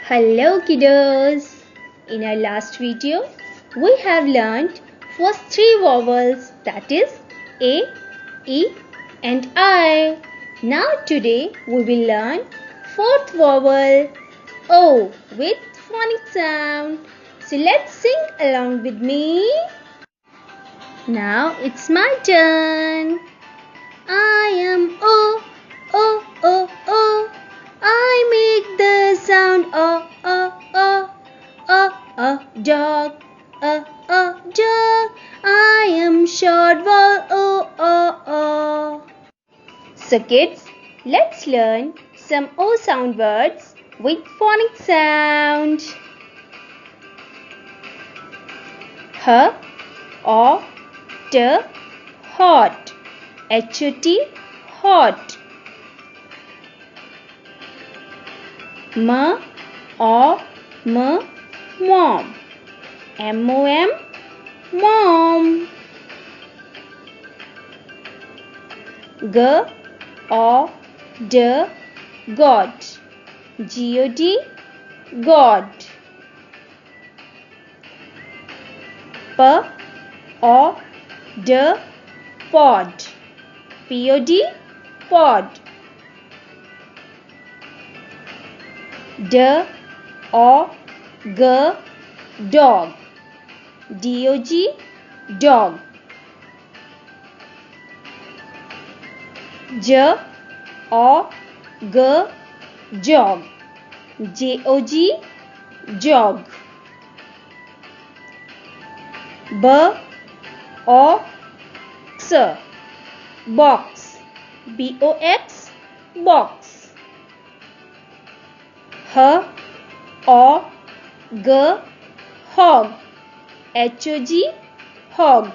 Hello kiddos! In our last video, we have learned first three vowels, that is A, E and I. Now today we will learn fourth vowel O with phonic sound. So let's sing along with me. Now it's my turn. I am O, O, O, O. I make the sound O, O, O, O, dog, dog. I am short vowel O, O, O. So kids, let's learn some O sound words with phonic sound. H, O, T, hot. H-O-T, hot. M-O-M, mom. M-O-M, mom. G-O-D, God. G-O-D, God. P-O-D, pod. P-O-D, pod. D-O-G, dog. D-O-G, dog. J-O-G, jog. J-O-G, jog. B-O-X, box. B-O-X, box. H-O-G, hog. H-O-G, hog.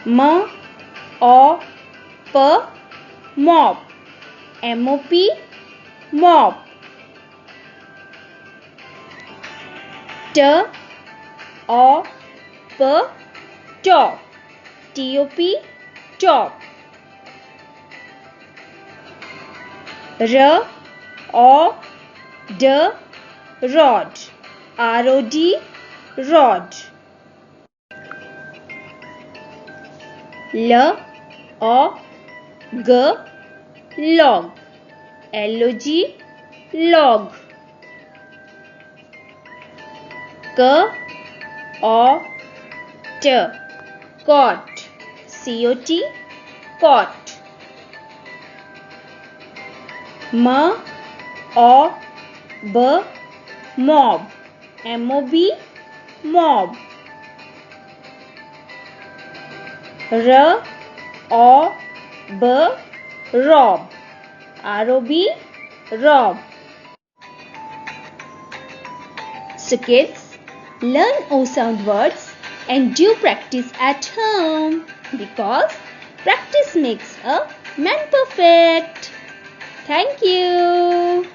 M-O-P, mop. M-O-P, mop. T-O-P, top. T-O-P, top. R-O-D, rod. R-O-D, rod. L-O-G, log. L-O-G, log. C-O-T, cot. C-O-T, cot. M-O-B, mob. M-O-B, mob. R-O-B, rob. R-O-B, rob. So kids, learn O sound words and do practice at home, because practice makes a man perfect. Thank you.